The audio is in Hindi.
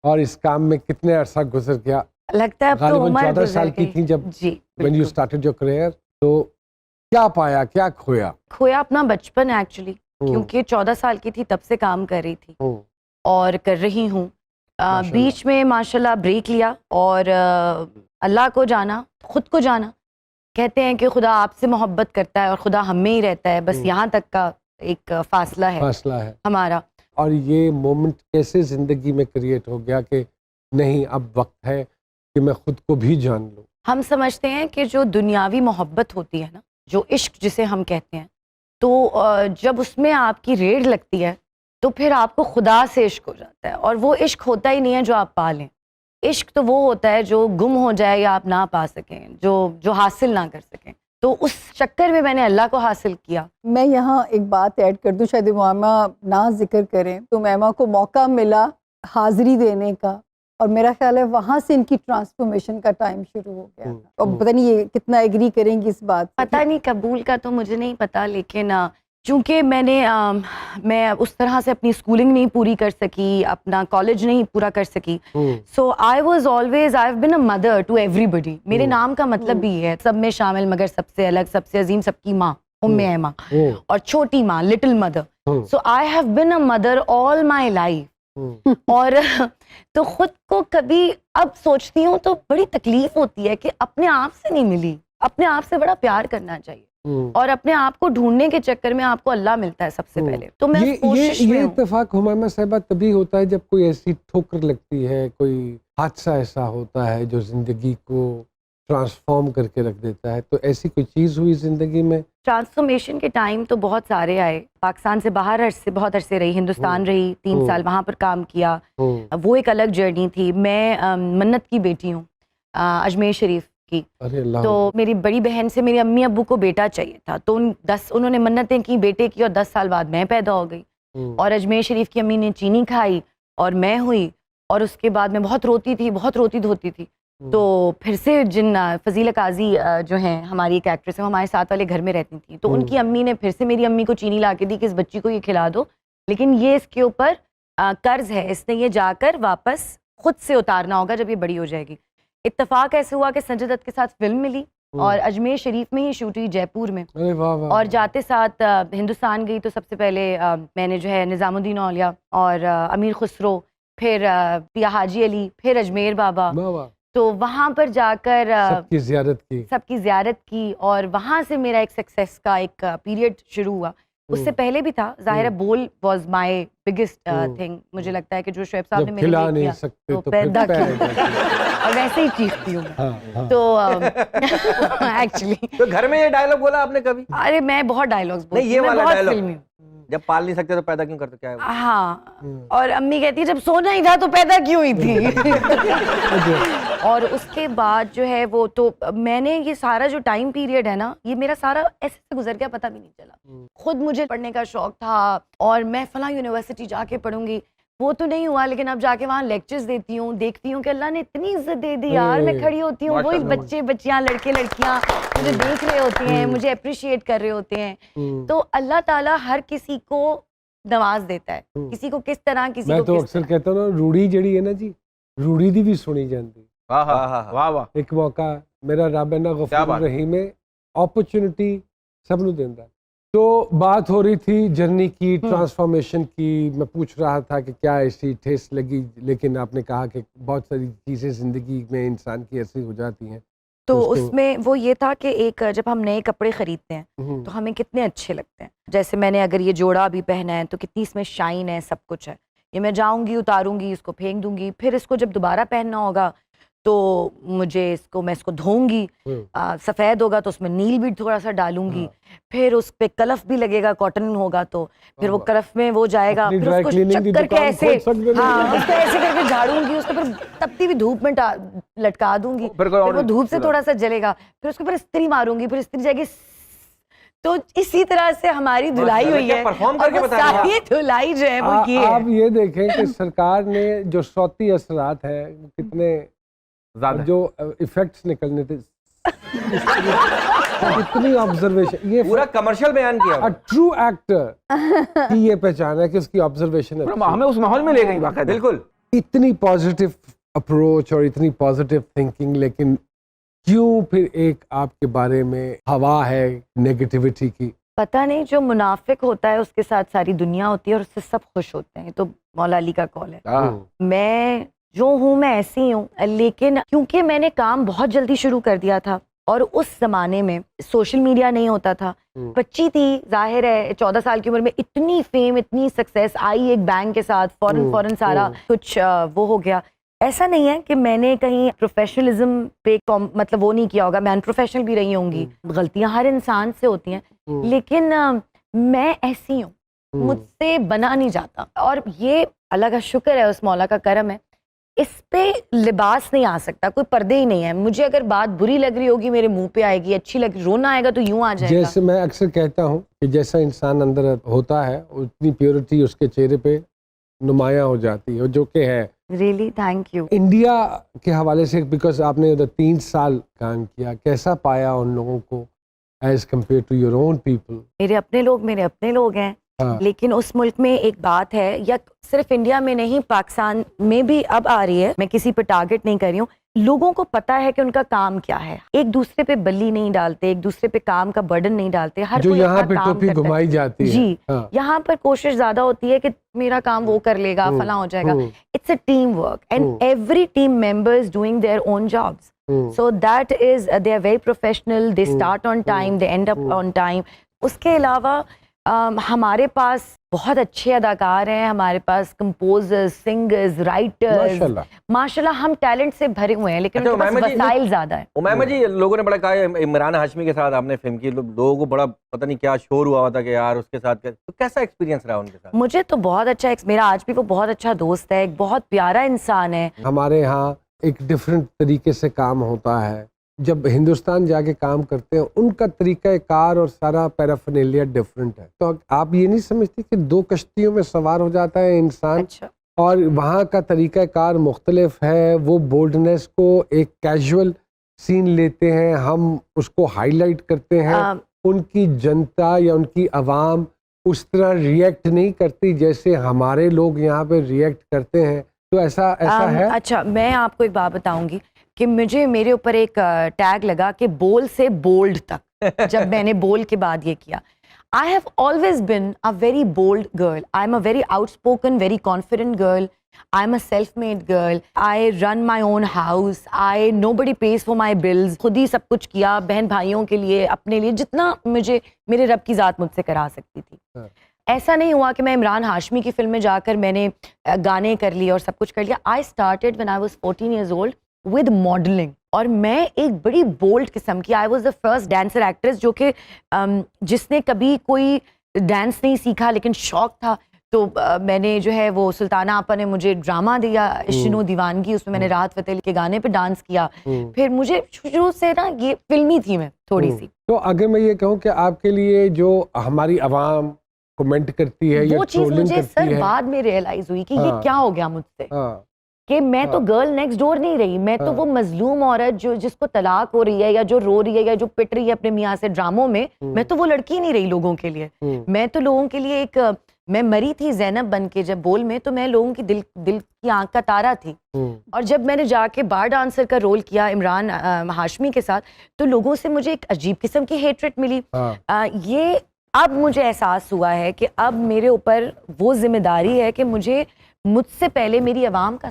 और इस काम में कितने अरसा गुजर गया? लगता है अब तो गालिबन उम्र 14 साल गुजर की थी जब जी when you started your career, तो क्या पाया, क्या खोया? खोया अपना बचपन एक्चुअली, हम्म, क्योंकि 14 साल की थी तब से काम कर रही थी हम्म, और कर रही हूँ। माशाल्लाह। बीच में माशाल्लाह ब्रेक लिया और अल्लाह को जाना, खुद को जाना। कहते हैं कि खुदा आपसे मोहब्बत करता है और खुदा हम में ही रहता है, बस यहाँ तक का एक फासला है फासला है। हमारा। और ये मोमेंट कैसे जिंदगी में क्रिएट हो गया कि नहीं अब वक्त है कि मैं खुद को भी जान लूं? हम समझते हैं कि जो दुनियावी मोहब्बत होती है ना, जो इश्क जिसे हम कहते हैं, तो जब उसमें आपकी रेड लगती है तो फिर आपको खुदा से इश्क हो जाता है, और वो इश्क होता ही नहीं है जो आप पा लें। इश्क तो वो होता है जो गुम हो जाए या आप ना पा सकें, जो हासिल ना कर सकें। तो उस चक्कर में मैंने अल्लाह को हासिल किया। मैं यहाँ एक बात ऐड कर दूँ, शायद मामा ना जिक्र करें, तो मामा को मौका मिला हाजिरी देने का, और मेरा ख्याल है वहाँ से इनकी ट्रांसफॉर्मेशन का टाइम शुरू हो गया था। और पता नहीं ये कितना एग्री करेंगी इस बात से। पता नहीं कबूल का तो मुझे नहीं पता, लेकिन चूँकि मैं उस तरह से अपनी स्कूलिंग नहीं पूरी कर सकी, अपना कॉलेज नहीं पूरा कर सकी, so I was always, I have been a mother to everybody. मेरे नाम का मतलब भी है सब में शामिल, मगर सबसे अलग, सबसे अजीम, सबकी माँ, उम्मे है माँ, और छोटी माँ, little mother. So I have been a mother all my life. और तो खुद को कभी अब सोचती हूँ तो बड़ी तकलीफ होती है कि अपने आप से नहीं मिली। अपने आप से बड़ा प्यार करना चाहिए, और अपने आप को ढूंढने के चक्कर में आपको अल्लाह मिलता है सबसे पहले। तो मैं उस कोशिश में ये हूँ। इत्तेफाक हुमामा साहिबा तभी होता है जब कोई ऐसी ठोकर लगती है, कोई हादसा ऐसा होता है जो जिंदगी को ट्रांसफॉर्म करके रख देता है। तो ऐसी कोई चीज हुई जिंदगी में? ट्रांसफॉर्मेशन के टाइम तो बहुत सारे आए। पाकिस्तान से बाहर बहुत अरसे रही, हिंदुस्तान रही 3 साल, वहाँ पर काम किया। वो एक अलग जर्नी थी। मैं मन्नत की बेटी हूँ, अजमेर शरीफ की। अरे अल्लाह। तो मेरी बड़ी बहन से मेरी अम्मी अब्बू को बेटा चाहिए था, तो उन्होंने मन्नतें की बेटे की, और 10 साल बाद मैं पैदा हो गई। और अजमेर शरीफ की अम्मी ने चीनी खाई और मैं हुई, और उसके बाद मैं बहुत रोती थी, बहुत रोती धोती थी। तो फिर से जिन फजीला काजी जो हैं, हमारी एक एक्ट्रेस है, वो हमारे साथ वाले घर में रहती थी, तो उनकी अम्मी ने फिर से मेरी अम्मी को चीनी ला के दी कि इस बच्ची को ये खिला दो, लेकिन ये इसके ऊपर कर्ज है, इसने ये जाकर वापस खुद से उतारना होगा जब ये बड़ी हो जाएगी। इत्तेफाक ऐसे हुआ कि संजय दत्त के साथ फिल्म मिली, और अजमेर शरीफ में ही शूट हुई, जयपुर में। अरे वाह वाह। और जाते साथ हिंदुस्तान गई तो सबसे पहले मैंने जो है निज़ामुद्दीन औलिया और अमीर खुसरो, फिर पिया हाजी अली, फिर अजमेर बाबा। वाह वाह। तो वहाँ पर जाकर सबकी ज़ियारत की, और वहाँ से मेरा एक सक्सेस का एक पीरियड शुरू हुआ। उससे पहले भी था, जाहिर है बोल वॉज माई बिगेस्ट थिंग। मुझे लगता है कि जो शोएब साहब ने मेरे लिए किया तो पैदा किया, और वैसे ही चीखती हूँ मैं। तो एक्चुअली तो घर में ये डायलॉग बोला आपने कभी? अरे मैं बहुत डायलॉग्स बोलती हूँ, ये मैं वाला बहुत डायलॉग, फिल्मी हूँ। जब पाल नहीं सकते तो पैदा क्यों करते, क्या है वो? हाँ, और अम्मी कहती है जब सोना ही था तो पैदा क्यों ही थी। और उसके बाद जो है वो, तो मैंने ये सारा जो टाइम पीरियड है ना, ये मेरा सारा ऐसे से गुजर गया, पता भी नहीं चला। खुद मुझे पढ़ने का शौक था और मैं फला यूनिवर्सिटी जाके पढ़ूंगी, वो तो नहीं हुआ, लेकिन अब जाके वहाँ लेक्चर्स देती हूँ, देखती हूँ कि अल्लाह ने इतनी इज्जत दे दी यार। मैं खड़ी होती हूँ, वही बच्चे बच्चियाँ, लड़के लड़कियाँ मुझे देख रहे होते हैं, मुझे अप्रिशिएट कर रहे होते हैं। तो अल्लाह ताला हर किसी को नवाज देता है, किसी को किस तरह, किसी मैं को तो किस अक्सर तरह। कहता हूँ ना, रूड़ी जड़ी है ना जी, रूड़ी दी भी सुनी जाती। वाह वाह। एक मौका मेरा रब है ना गफूर रहीम है, अपॉर्चुनिटी सब नु देंदा। तो बात हो रही थी जर्नी की, ट्रांसफॉर्मेशन की। मैं पूछ रहा था कि क्या ऐसी ठेस लगी, लेकिन आपने कहा कि बहुत सारी चीज़ें ज़िंदगी में इंसान की ऐसी हो जाती हैं। तो उसमें वो ये था कि एक जब हम नए कपड़े खरीदते हैं तो हमें कितने अच्छे लगते हैं। जैसे मैंने अगर ये जोड़ा भी पहना है तो कितनी इसमें शाइन है, सब कुछ है। ये मैं जाऊंगी, उतारूंगी, इसको फेंक दूंगी, फिर इसको जब दोबारा पहनना होगा तो मैं इसको धोऊंगी, सफ़ेद होगा तो उसमें नील भी थोड़ा सा डालूंगी, फिर उस पे कलफ भी लगेगा, कॉटन होगा तो फिर वो कलफ में वो जाएगा, फिर उसको चक्कर के ऐसे, हाँ, उसको ऐसे करके झाड़ूंगी, उसको फिर तपती हुई धूप में लटका दूंगी, फिर वो धूप से थोड़ा सा जलेगा, फिर उसके ऊपर इस्त्री मारूंगी, फिर इस्त्री जाएगी। तो इसी तरह से हमारी धुलाई हुई है, और वो सारी धुलाई जो है वो ये है। आप ये देखें कि सरकार ने जो सौती असरात है वो कितने ज़्यादा, जो इफेक्ट्स निकलने थे, इतनी ऑब्जर्वेशन, ये पूरा कमर्शियल बयान किया। ट्रू एक्टर की ये पहचान है कि उसकी ऑब्जर्वेशन है। हमें उस माहौल में ले गई बाकायदा। बिल्कुल। इतनी पॉजिटिव अप्रोच और इतनी पॉजिटिव थिंकिंग, लेकिन क्यों फिर एक आपके बारे में हवा है नेगेटिविटी की? पता नहीं, जो मुनाफिक होता है उसके साथ सारी दुनिया होती है और उससे सब खुश होते हैं। तो मौला अली का कॉल है। मैं जो हूँ मैं ऐसी हूँ, लेकिन क्योंकि मैंने काम बहुत जल्दी शुरू कर दिया था और उस जमाने में सोशल मीडिया नहीं होता था, बच्ची थी, जाहिर है 14 साल की उम्र में इतनी फेम, इतनी सक्सेस आई एक बैंग के साथ, फौरन सारा कुछ वो हो गया। ऐसा नहीं है कि मैंने कहीं प्रोफेशनलिज्म पे मतलब वो नहीं किया होगा, मैं अनप्रोफेशनल भी रही होंगी, गलतियां हर इंसान से होती हैं, लेकिन मैं ऐसी हूँ, मुझसे बना नहीं जाता। और ये अल्लाह का शुक्र है, उस मौला का करम है, इस पे लिबास नहीं आ सकता, कोई पर्दे ही नहीं है। मुझे अगर बात बुरी लग रही होगी मेरे मुंह पे आएगी, अच्छी लग रोना आएगा तो यूं आ जाएगा। जैसे मैं अक्सर कहता हूँ कि जैसा इंसान अंदर होता है उतनी प्योरिटी उसके चेहरे पे नुमायां हो जाती है, जो कि है। Really thank you. इंडिया के हवाले से, बिकॉज आपने उधर 3 साल काम किया, कैसा पाया उन लोगों को as compare to your own people? मेरे अपने लोग हैं। हाँ। लेकिन उस मुल्क में एक बात है, या सिर्फ इंडिया में नहीं, पाकिस्तान में भी अब आ रही है, मैं किसी पे टारगेट नहीं कर रही हूँ, लोगों को पता है कि उनका काम क्या है, एक दूसरे पे बल्ली नहीं डालते, एक दूसरे पे काम का बर्डन नहीं डालते, हर जो कोई यहाँ अपना पे काम टोपी करता है। घुमाई जाती है। जी, हाँ। यहाँ पर कोशिश ज्यादा होती है कि मेरा काम वो कर लेगा, फला हो जाएगा। It's a team work and every team members doing their own jobs, so that is they are very professional, they start on time, they end up on time। उसके अलावा हमारे पास बहुत अच्छे अदाकार हैं, हमारे पास कंपोजर्स, सिंगर्स, राइटर्स, माशाल्लाह हम टैलेंट से भरे हुए हैं, लेकिन उनके पास वसाइल ज्यादा है। उमैमा जी, लोगों ने बड़ा कहा है इमरान हाशमी के साथ आपने फिल्म की, लोगों को बड़ा पता नहीं क्या शोर हुआ था कि यार उसके साथ तो कैसा एक्सपीरियंस रहा उनके साथ? मुझे तो बहुत अच्छा, मेरा आज भी वो बहुत अच्छा दोस्त है, एक बहुत प्यारा इंसान है। हमारे यहाँ एक डिफरेंट तरीके से काम होता है, जब हिंदुस्तान जाके काम करते हैं उनका तरीका कार और सारा पैराफर्नेलिया डिफरेंट है। तो आप ये नहीं समझती कि 2 कश्तियों में सवार हो जाता है इंसान? अच्छा। और वहाँ का तरीका कार मुख्तलिफ है, वो बोल्डनेस को एक कैजुअल सीन लेते हैं, हम उसको हाईलाइट करते हैं, उनकी जनता या उनकी आवाम उस तरह रिएक्ट नहीं करती जैसे हमारे लोग यहाँ पे रिएक्ट करते हैं। तो ऐसा है? अच्छा, मैं आपको एक बात बताऊंगी कि मेरे ऊपर एक टैग लगा कि बोल से बोल्ड तक जब मैंने बोल के बाद ये किया। I have always been a very bold girl, I am a very outspoken, very confident girl, I am a self made girl, I run my own house, I nobody pays for my bills, खुद ही सब कुछ किया बहन भाइयों के लिए, अपने लिए, जितना मुझे मेरे रब की ज़ात मुझसे करा सकती थी। ऐसा नहीं हुआ कि मैं इमरान हाशमी की फिल्म में जाकर मैंने गाने कर लिए और सब कुछ कर लिया। I started when I was 14 years old with modelling, और मैं एक बड़ी बोल्ड किस्म की, I was the first dancer actress जो कि जिसने कभी कोई डांस नहीं सीखा लेकिन शौक था। तो मैंने जो है वो सुल्ताना आपा ने मुझे ड्रामा दिया इश्क दीवानगी, उसमें मैंने राहत फ़तेह अली के गाने पे डांस किया। फिर मुझे शुरू से ना ये फिल्मी थी मैं थोड़ी सी। तो अगर मैं ये कहूँ कि आपके लिए जो हमारी आवाम कमेंट करती है, वो चीज मुझे सर बाद में रियलाइज हुई कि ये क्या हो गया मुझसे, कि मैं तो गर्ल नेक्स्ट डोर नहीं रही, मैं तो वो मजलूम औरत जो जिसको तलाक हो रही है या जो रो रही है या जो पिट रही है अपने मियाँ से ड्रामों में, मैं तो वो लड़की नहीं रही लोगों के लिए। मैं तो लोगों के लिए एक, मैं मरी थी ज़ैनब बन के जब बोल में, तो मैं लोगों की दिल की आंख का तारा थी। और जब मैंने जाके बार डांसर का रोल किया इमरान हाशमी के साथ, तो लोगों से मुझे एक अजीब किस्म की हेट्रेट मिली। ये अब मुझे एहसास हुआ है कि अब मेरे ऊपर वो जिम्मेदारी है कि मुझसे पहले मेरी आवाम का